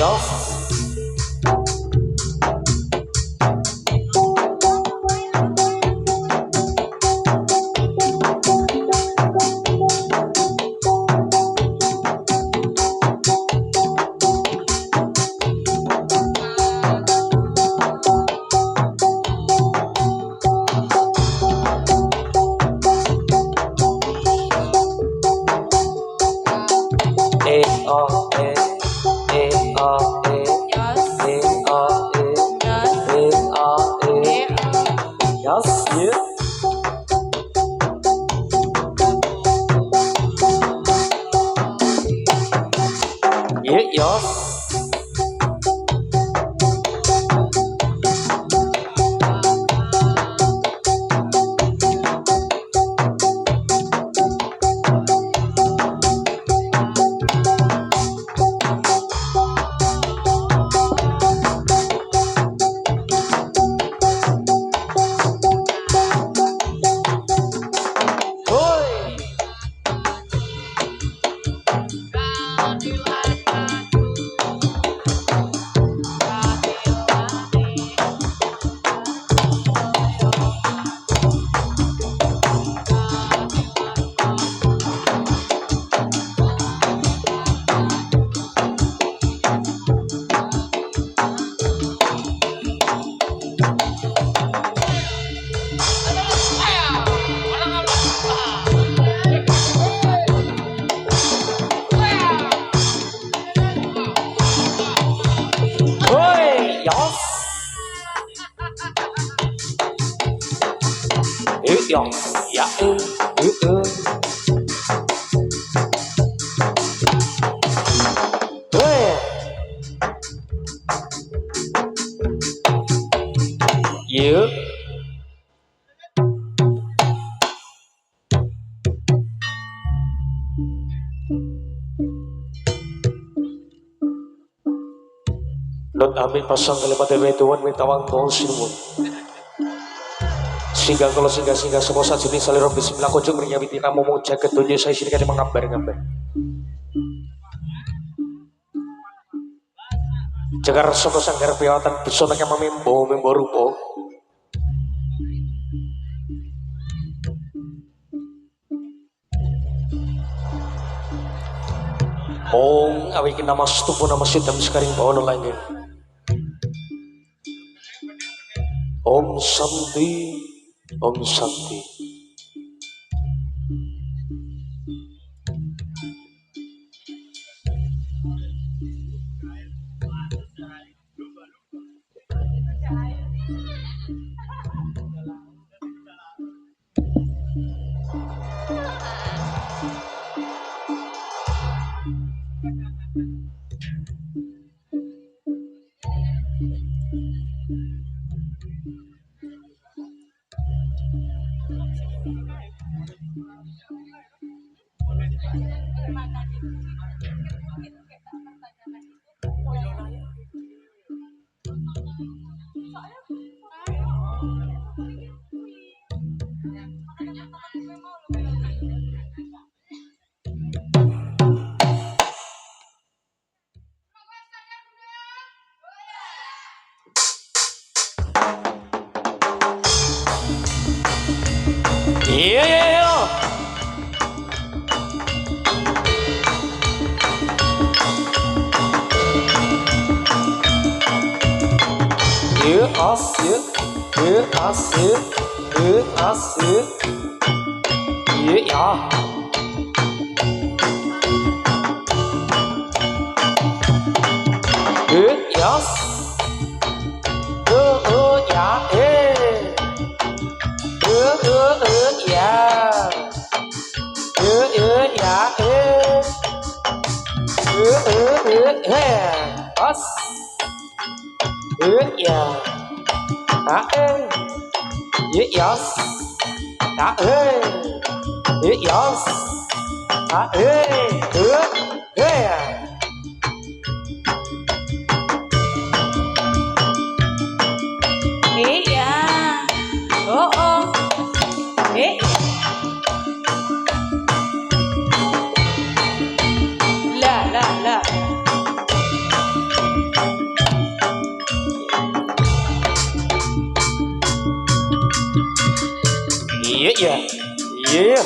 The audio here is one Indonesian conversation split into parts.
Yos. Not amin pasang kalimat Tuhan mitawang tol sinumut. Sehingga kalau sehingga semua saat jenis salirok bismillah kojong ringnya biti kamu mau jaket tujuh saya sini kan mengambar-ngambar. Jagar soko sanggar piawatan pesona yang memimbo rupo. Om awikin nama stupo nama sitam sekaring pahono langit. Om Santi, Om Santi. iya iya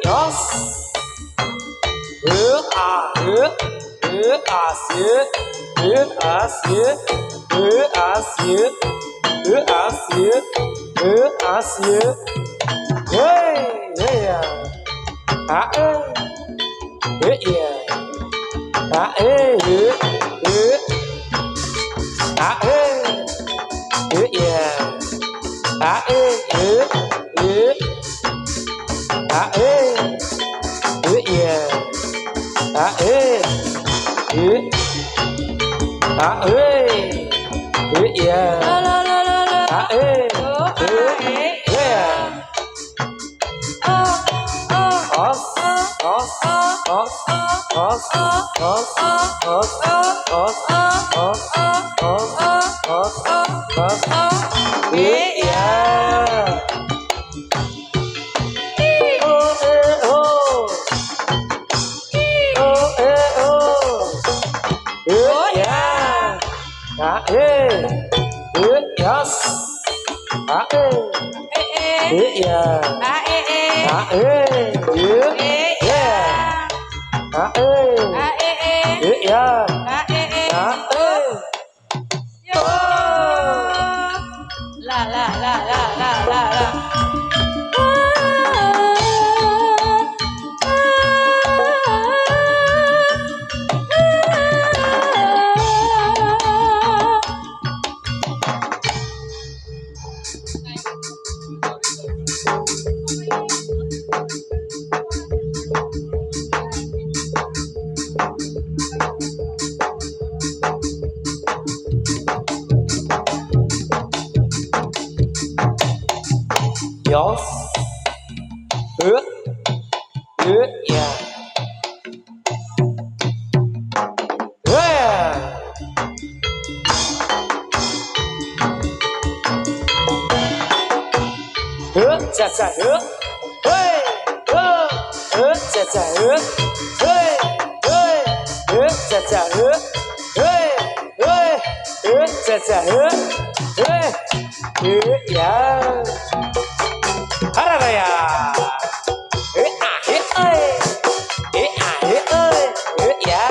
yos asye asye asye asye asye asye hey yeah ah yeah ah yeah ah yeah La la la la la la la. yos yeah cha cha hey cha cha hey cha cha hey cha cha hey ya haraya ya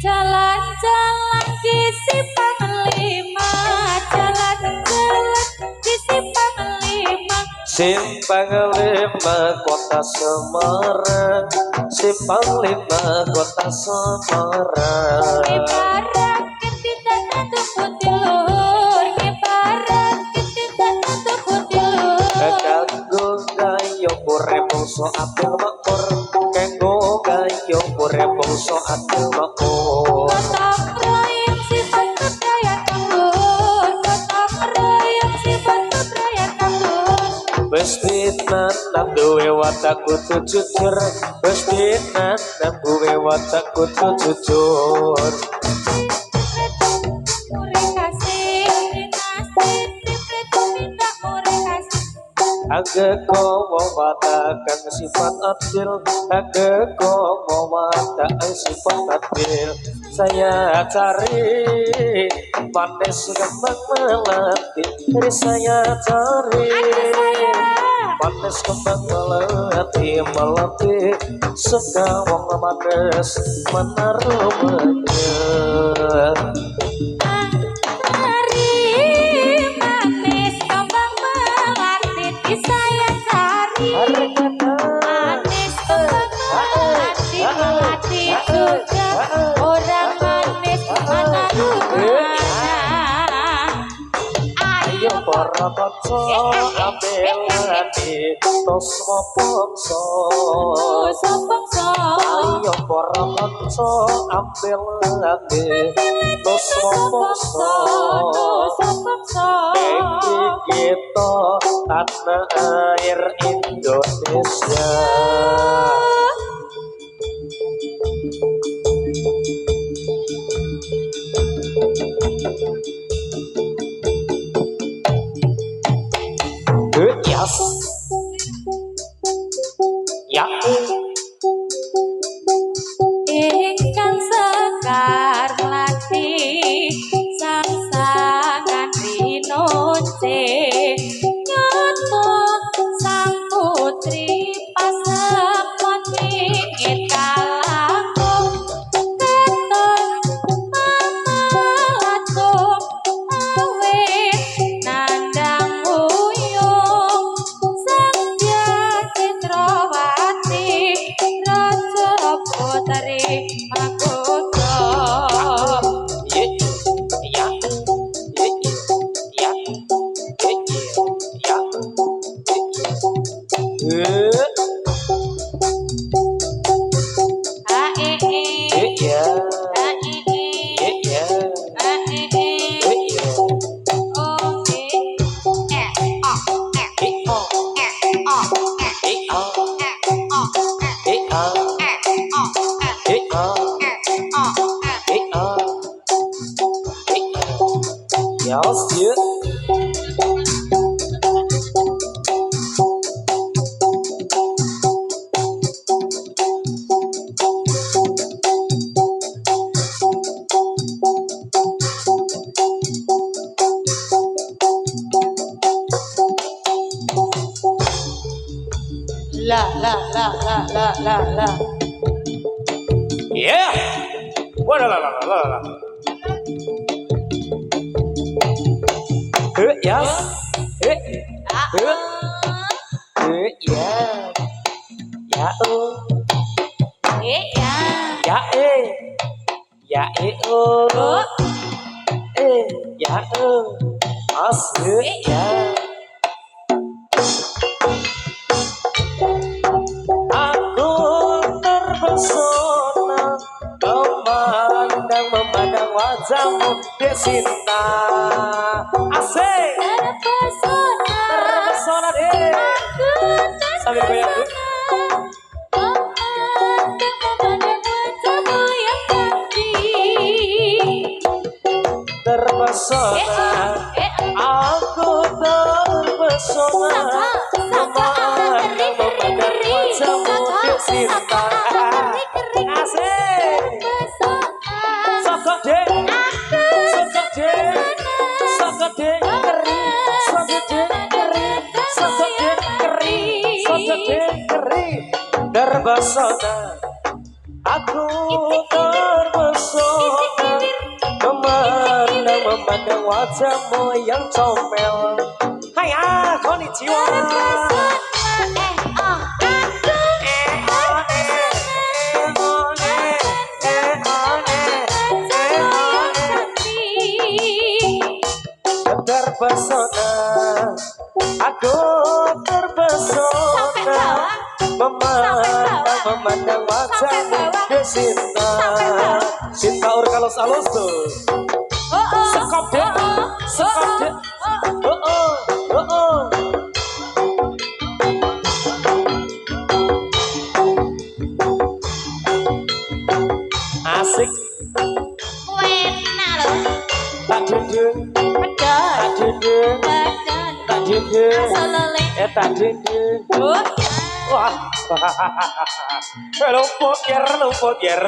Jalan-jalan di Simpang Lima, jalan-jalan di Simpang Lima. Simpang Lima Kota Semarang, Simpang Lima Kota Semarang. Ibarat kita untuk putih, ibarat kita untuk putih. Kanggo gayo pure bangsa apel makmur, kanggo gayo pure bangsa apel makmur. Gotong royong sifat kebudayaan tambun, gotong royong sifat kebudayaan tambun. Wes pinanam duwe watak kudu jujur, wes pinanam duwe watak kudu jujur. Agak komo watakan sifat adil, agak komo watakan sifat adil. Saya cari manis kembang melati, saya cari manis kembang melati, melati suka wong manis menaruh menyet. Saya cari manis kembang melati juga orang manis mana rumahnya. Ayo para kanca ambil ngerani tosmo pongso ayo para kanca ambil ati tosmo pongso iki kita tanah air Indonesia. Yes. Ya. Ingkang sekar latih sangsangan rinonce nyoto sang putri paseponi italangkung keton mamalatung awe nandang uyung sangja citrawati raja putri mahkota. Yes, yeah. La. Yeah. Wala la. Yes. Ya. Ya as ya. Aku terpesona memandang wajahmu Desinta. Asik. Terpesona deh. Sambil goyang dulu. Terpesona, aku terpesona memandang wajahmu Desinta. Asik. Sokok deh keri terpesona, aku terpesona memandang wajahmu yang comel. Hai konnichiwa. Terpesona, aku terpesona memandang wajahmu Desinta. Cinta urkalos alus tuh. Sekop deh. Asik. Enak loh. Tak dudung. Tak dudung. Tak dudung. Wah. Lumput yer.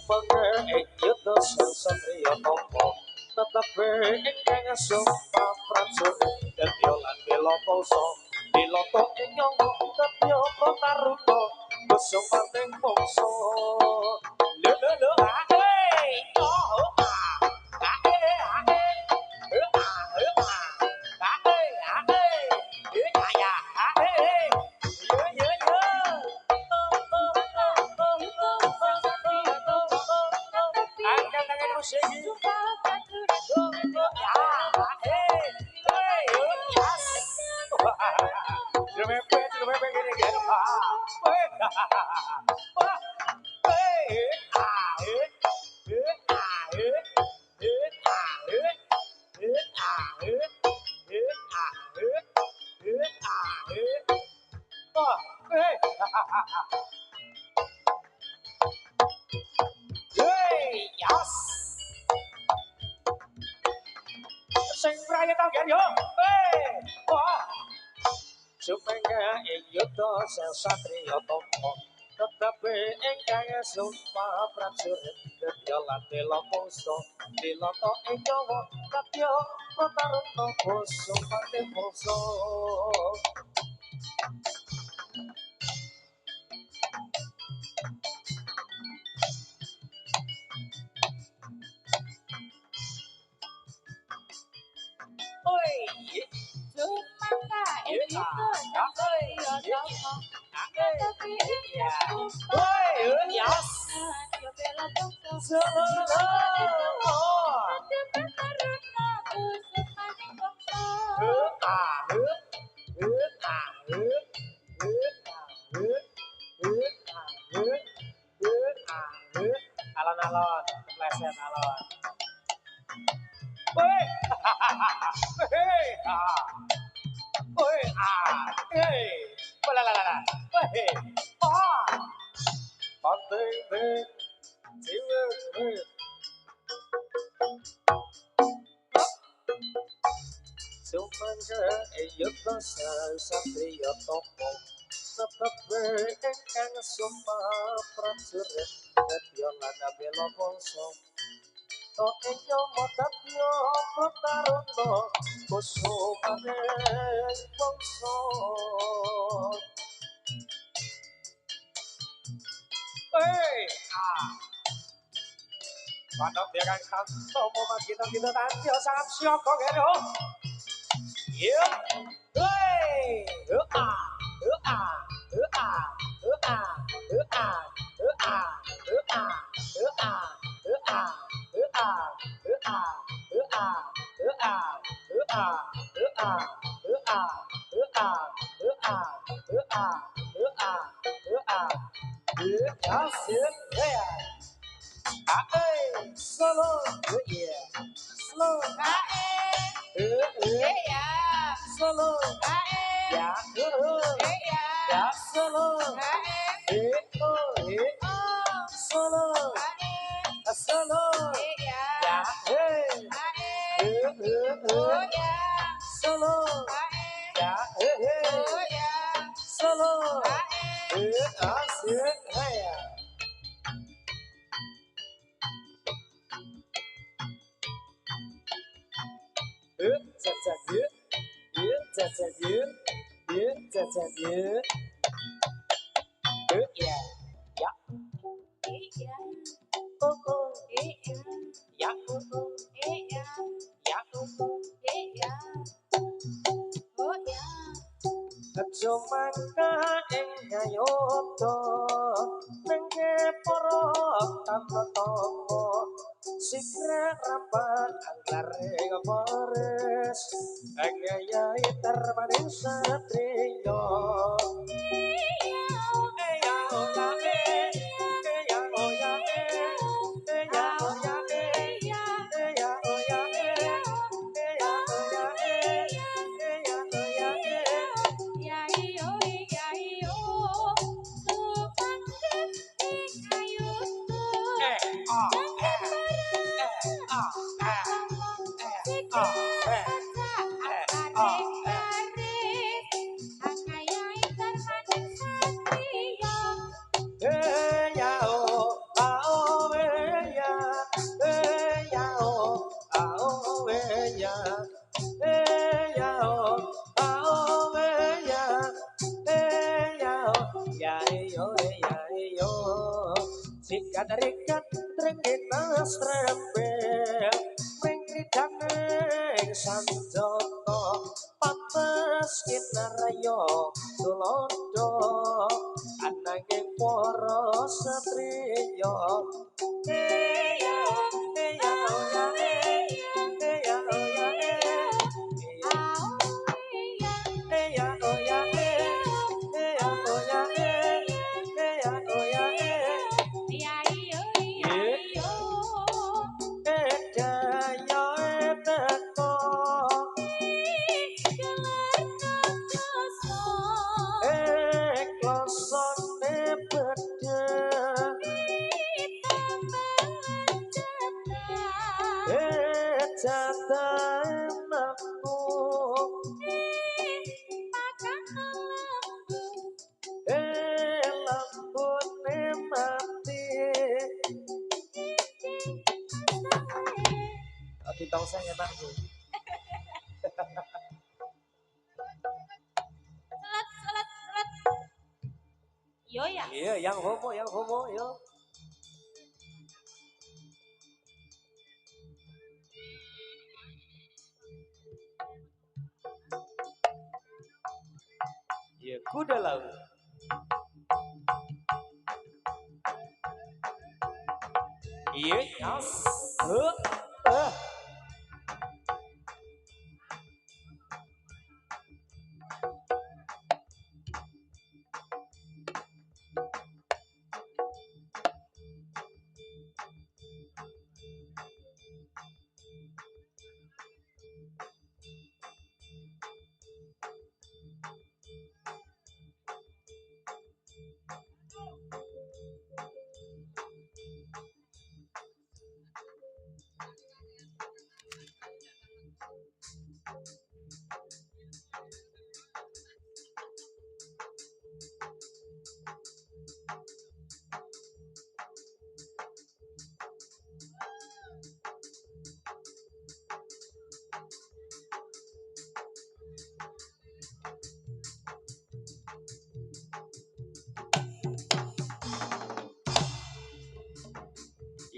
Sumpenge yuda sang satriya tapa tetapi ingkang sumpah prajurit dadi lan bela pulsa dilata ing nyawa tetya taruna sumpating mangsa lho lho lho ae oh ae ae Hey, yes. Sing raya tanggen yo. Hey, wah. Supaya ing yuda sang satriya tapa tetapi ingkang sumpah prajurit daya lan bela pulsa dilata ing nyawa katya pataruna sumpating mangsa oi Sumangga ing yuda sang satriya tapa tetapi ingkang sumpah oi yes yo bela bangsa Solo. Alon-alon, kepleset alon. Woi. Hei. Woi, hei. Wala. Woi. Panting, jiwa. Sumangga yuda sang satriya tapa tetapi ingkang sumpah prajurit daya lan bela bangsa to ing nyawa tatya pataruna kusumaning bangsa Padang derang kanto momat kita tantia sangat siapa gero Yo, hey, Slow, yeah, slow, slow, ya, ya, slow, slow, slow, ya, hey, slow, ya, hey, slow, asik, hey. Jomangka ing ngayota nengke para tampa-tampa sikre rapat anglare ngores angayai termaning satriya kadarikan trengena strembel mengkridane sanjata pantes kinaryo tulodo ananging para satriya eya eya oya eya oya eya oya eya oya eya oya edaya eteko klosone beda jatah mampu lambune mati di tong saya enak tuh Selat. Yo ya. iya yang homo yo iya kuda laut iya yas eh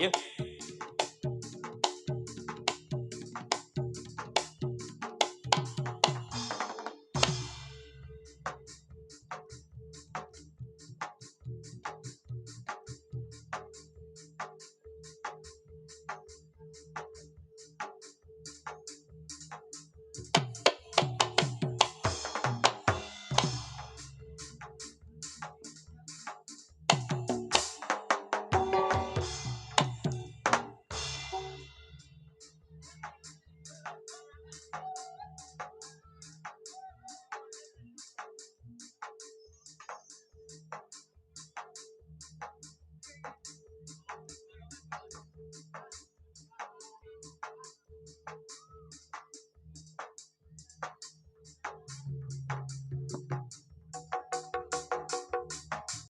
iya